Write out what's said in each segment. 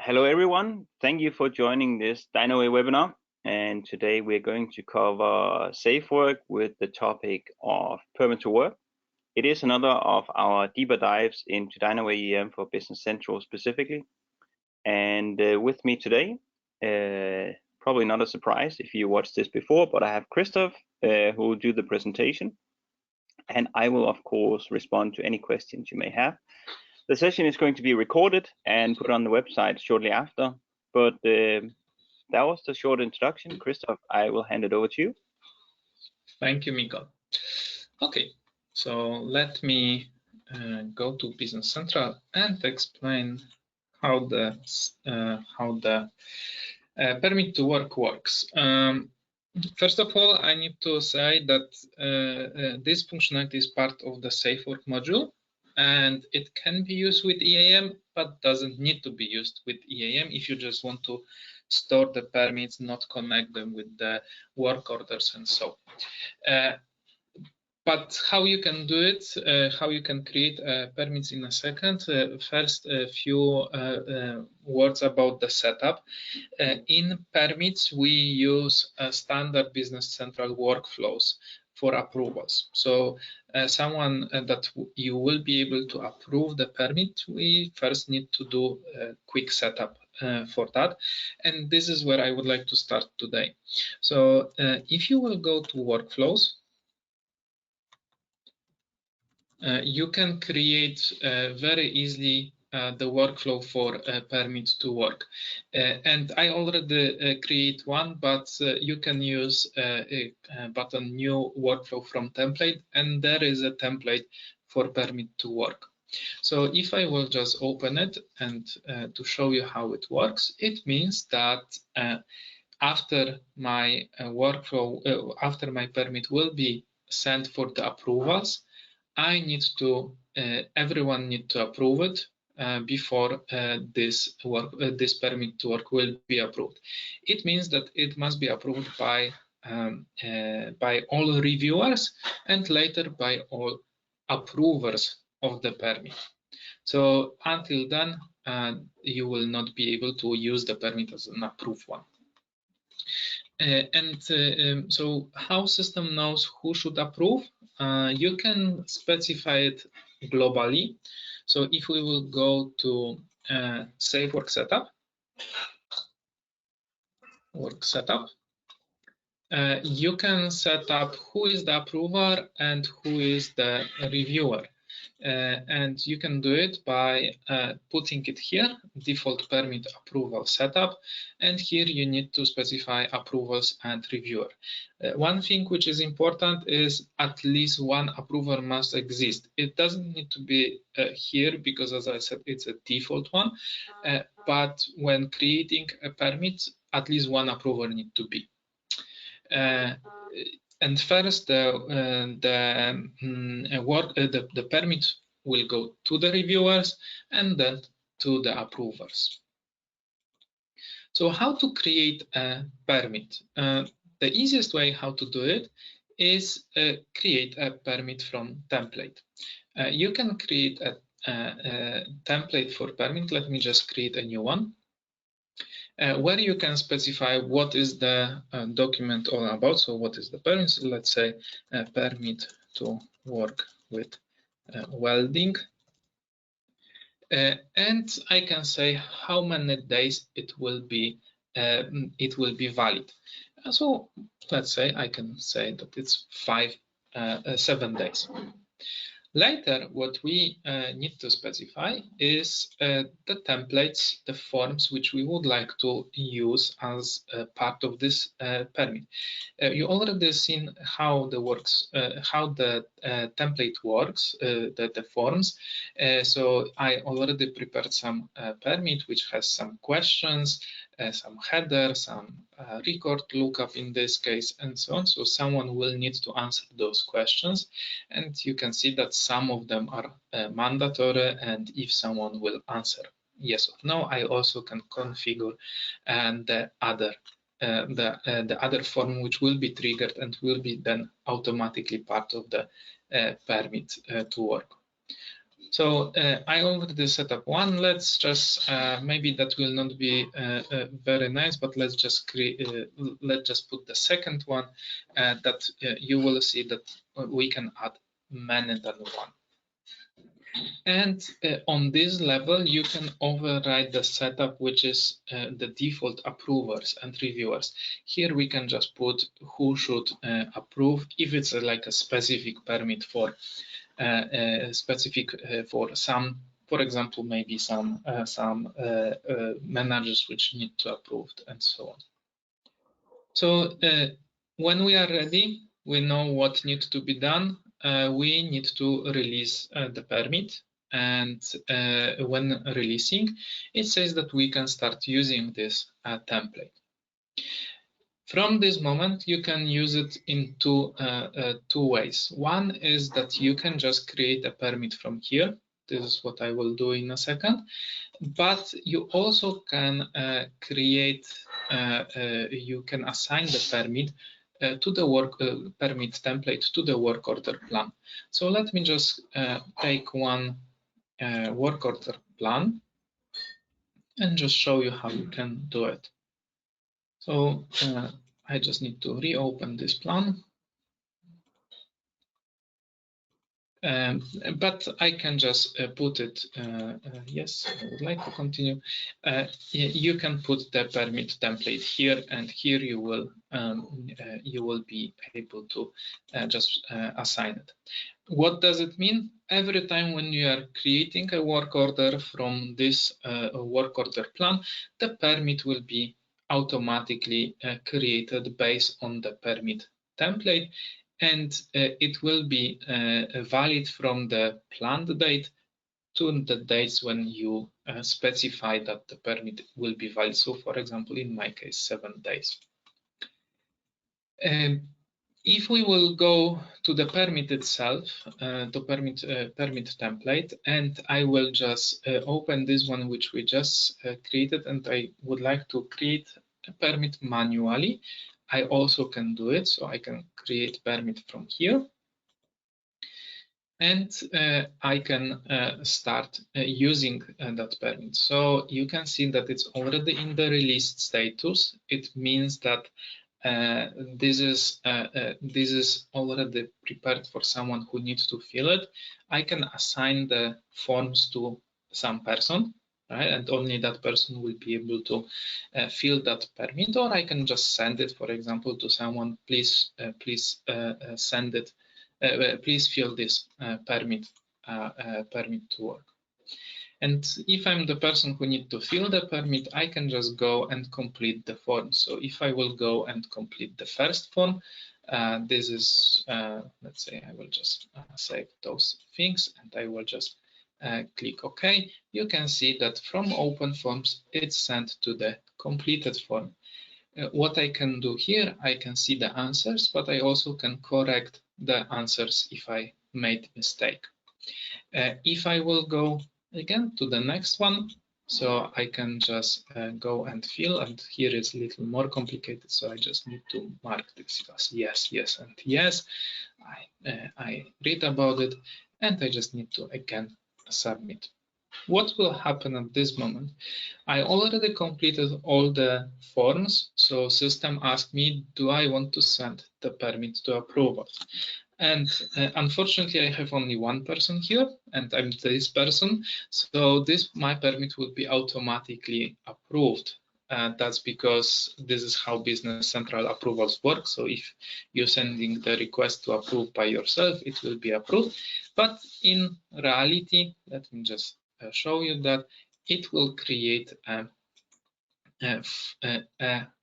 Hello everyone, thank you for joining this Dynaway webinar. And today we're going to cover safe work with the topic of permit to work. It is another of our deeper dives into Dynaway EAM for Business Central specifically. And with me today, probably not a surprise if you watched this before, but I have Christoph who will do the presentation. And I will of course respond to any questions you may have. The session is going to be recorded and put on the website shortly after, but that was the short introduction. Christoph, I will hand it over to you. Thank you, Miko. Okay, so let me go to Business Central and explain how the permit to work works. First of all, I need to say that this functionality is part of the Safe Work module, and it can be used with EAM, but doesn't need to be used with EAM if you just want to store the permits, not connect them with the work orders and so. But how you can do it, how you can create permits in a second. First, a few words about the setup. In permits, we use standard Business Central workflows for approvals. So someone that you will be able to approve the permit, we first need to do a quick setup for that. And this is where I would like to start today. So if you will go to workflows, you can create very easily the workflow for permit to work. And I already create one, but you can use a button new workflow from template, and there is a template for permit to work. So if I will just open it and to show you how it works, it means that after my workflow, after my permit will be sent for the approvals, I need to, everyone need to approve it before this permit to work will be approved. It means that it must be approved by all reviewers and later by all approvers of the permit. So until then, you will not be able to use the permit as an approved one. So how system knows who should approve? You can specify it globally. So if we will go to Safe Work Setup, you can set up who is the approver and who is the reviewer. And you can do it by putting it here, default permit approval setup, and here you need to specify approvals and reviewer. One thing which is important is at least one approver must exist. It doesn't need to be here because, as I said, it's a default one, but when creating a permit, at least one approver need to be. And first, the permit will go to the reviewers and then to the approvers. So how to create a permit? The easiest way how to do it is create a permit from template. You can create a template for permit. Let me just create a new one. Where you can specify what is the document all about. So what is the permit? So let's say permit to work with welding. And I can say how many days it will be valid. So let's say I can say that it's 7 days. Later, what we need to specify is the templates, the forms which we would like to use as part of this permit. You already seen how the template works, the forms. So I already prepared some permit which has some questions, some header, some record lookup in this case, and so on. So someone will need to answer those questions, and you can see that some of them are mandatory, and if someone will answer yes or no, I also can configure the other form which will be triggered and will be then automatically part of the permit to work. So I already set up one. Let's just maybe that will not be very nice, but let's just put the second one that you will see that we can add many than one. And on this level, you can override the setup, which is the default approvers and reviewers. Here we can just put who should approve if it's like a specific permit for for some, for example, maybe some managers which need to approve and so on. So when we are ready, we know what needs to be done. We need to release the permit, and when releasing, it says that we can start using this template. From this moment, you can use it in two ways. One is that you can just create a permit from here. This is what I will do in a second. But you also can you can assign the permit to the permit template to the work order plan. So let me just take one work order plan and just show you how you can do it. So I just need to reopen this plan. But I can just put it, yes, I would like to continue. You can put the permit template here, and here you will be able to just assign it. What does it mean? Every time when you are creating a work order from this work order plan, the permit will be automatically created based on the permit template, and it will be valid from the planned date to the dates when you specify that the permit will be valid. So for example, in my case, 7 days. If we will go to the permit itself, the permit template, and I will just open this one which we just created, and I would like to create a permit manually. I also can do it, so I can create permit from here, and I can start using that permit. So you can see that it's already in the released status. It means that this is already prepared for someone who needs to fill it. I can assign the forms to some person, right? And only that person will be able to fill that permit, or I can just send it, for example, to someone. Please send it. Please fill this permit to work. And if I'm the person who needs to fill the permit, I can just go and complete the form. So if I will go and complete the first form, this is, let's say I will just save those things, and I will just click OK. You can see that from open forms, it's sent to the completed form. What I can do here, I can see the answers, but I also can correct the answers if I made mistake. If I will go again to the next one, so I can just go and fill, and here is a little more complicated, so I just need to mark this as yes, yes, and yes. I read about it, and I just need to again submit. What will happen at this moment? I already completed all the forms, so system asked me, do I want to send the permit to approval? And unfortunately, I have only one person here, and I'm this person. So my permit will be automatically approved. That's because this is how Business Central approvals work. So if you're sending the request to approve by yourself, it will be approved. But in reality, let me just show you that it will create a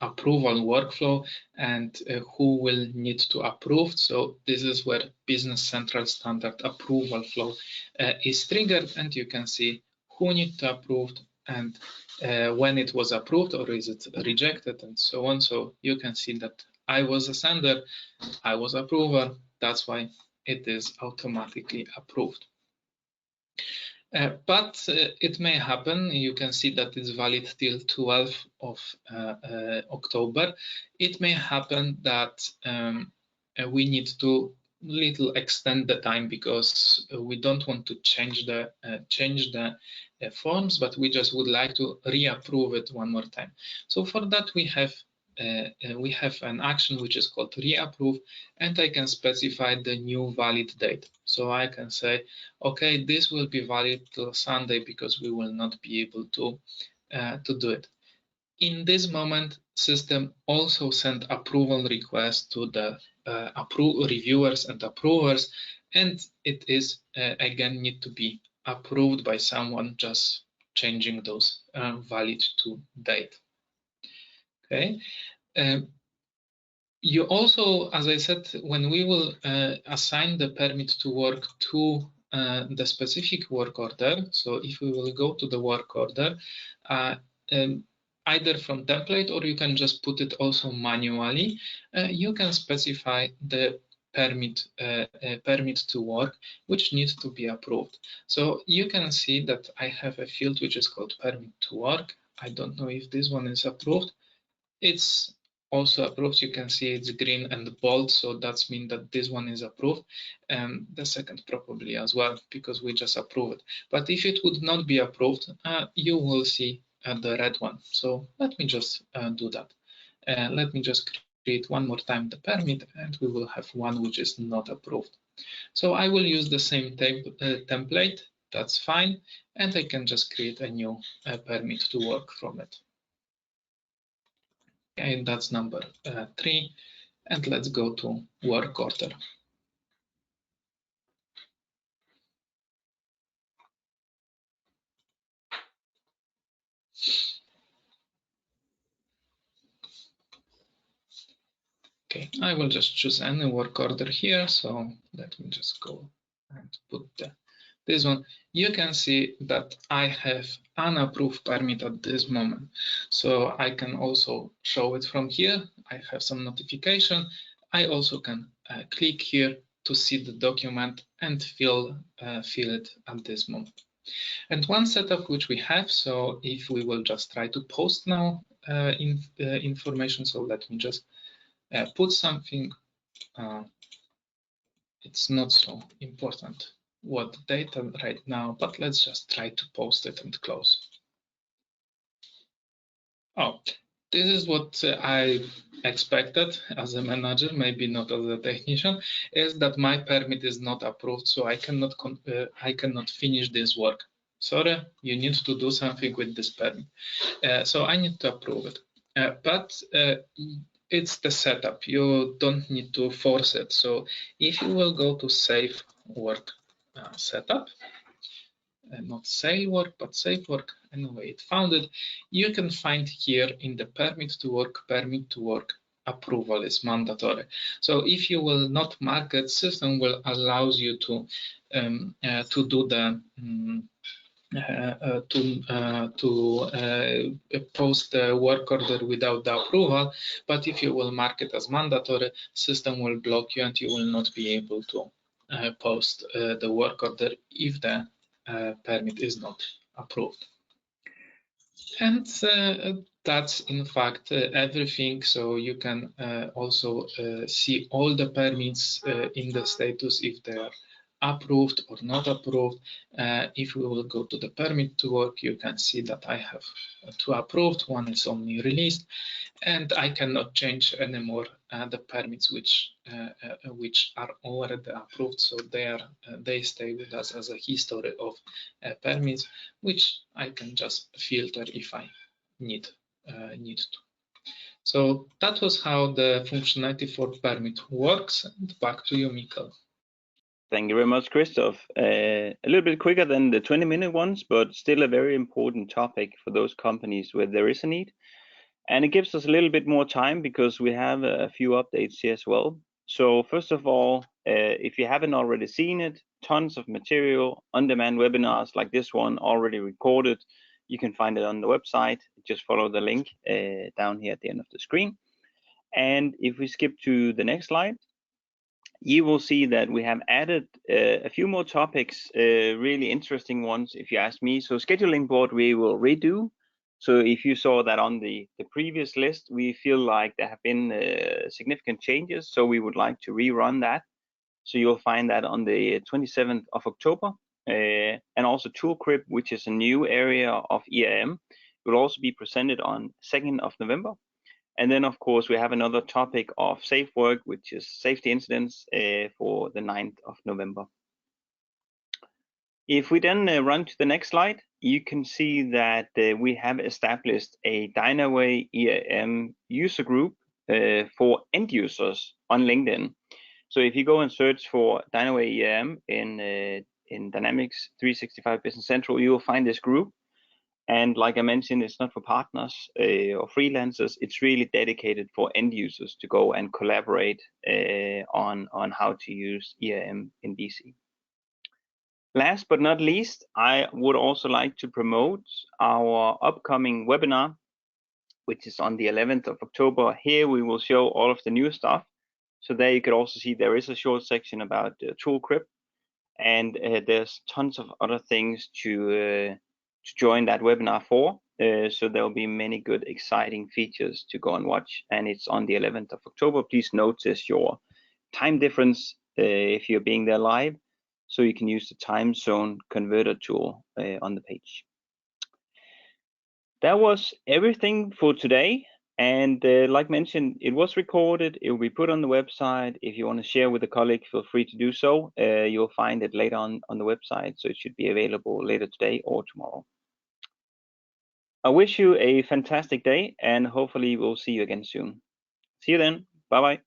approval workflow, and who will need to approve. So this is where Business Central standard approval flow is triggered, and you can see who needs to approve and when it was approved, or is it rejected, and so on. So you can see that I was a sender, I was approver, that's why it is automatically approved. But it may happen, you can see that it's valid till 12th of October. It may happen that we need to little extend the time because we don't want to change the forms, but we just would like to reapprove it one more time. So for that we have an action which is called reapprove, and I can specify the new valid date. So I can say, okay, this will be valid till Sunday because we will not be able to do it. In this moment, system also sent approval requests to the reviewers and approvers, and it is again need to be approved by someone, just changing those valid to date. Okay. You also, as I said, when we will assign the permit to work to the specific work order, so if we will go to the work order, either from template or you can just put it also manually, you can specify the permit to work, which needs to be approved. So you can see that I have a field which is called permit to work. I don't know if this one is approved. It's also approved. You can see it's green and bold, so that's mean that this one is approved. The second probably as well, because we just approved it. But if it would not be approved, you will see the red one. So let me just do that. Let me just create one more time the permit, and we will have one which is not approved. So I will use the same template. That's fine, and I can just create a new permit to work from it. Okay, that's number 3, and let's go to work order. Okay, I will just choose any work order here. So let me just go and put this one. You can see that I have an approved permit at this moment. So I can also show it from here. I have some notification. I also can click here to see the document and fill it at this moment. And one setup which we have, so if we will just try to post now information, so let me just put something. It's not so important what data right now, but let's just try to post it and close. Oh, this is what I expected as a manager, maybe not as a technician, is that my permit is not approved, so I cannot finish this work. Sorry, you need to do something with this permit. So I need to approve it. But it's the setup. You don't need to force it. So if you will go to save work setup, not save work, but save work, anyway, it found it. You can find here in the permit to work approval is mandatory. So if you will not mark it, system will allow you to do the post the work order without the approval, but if you will mark it as mandatory, system will block you and you will not be able to post the work order if the permit is not approved. And that's in fact everything. So you can also see all the permits in the status if they are approved or not approved. If we will go to the permit to work, you can see that I have 2 approved, 1 is only released, and I cannot change anymore the permits which are already approved. So they stay with us as a history of permits, which I can just filter if I need to. So that was how the functionality for permit works. And back to you, Mikkel. Thank you very much, Christoph. A little bit quicker than the 20-minute ones, but still a very important topic for those companies where there is a need. And it gives us a little bit more time because we have a few updates here as well. So first of all, if you haven't already seen it, tons of material, on-demand webinars like this one already recorded. You can find it on the website. Just follow the link down here at the end of the screen. And if we skip to the next slide, you will see that we have added a few more topics, really interesting ones, if you ask me. So scheduling board we will redo. So if you saw that on the previous list, we feel like there have been significant changes. So we would like to rerun that. So you'll find that on the 27th of October. And also ToolCrypt, which is a new area of EAM, will also be presented on 2nd of November. And then, of course, we have another topic of safe work, which is safety incidents for the 9th of November. If we then run to the next slide, you can see that we have established a Dynaway EAM user group for end users on LinkedIn. So if you go and search for Dynaway EAM in Dynamics 365 Business Central, you will find this group. And like I mentioned, it's not for partners or freelancers. It's really dedicated for end users to go and collaborate on how to use EAM in DC. Last but not least, I would also like to promote our upcoming webinar, which is on the 11th of October. Here we will show all of the new stuff. So there you could also see there is a short section about ToolCrypt, and there's tons of other things to join that webinar for. So there will be many good, exciting features to go and watch, and it's on the 11th of October. Please notice your time difference if you're being there live, so you can use the time zone converter tool on the page. That was everything for today. And like mentioned, it was recorded. It will be put on the website. If you want to share with a colleague, feel free to do so. You'll find it later on the website, so it should be available later today or tomorrow. I wish you a fantastic day, and hopefully we'll see you again soon. See you then. Bye-bye.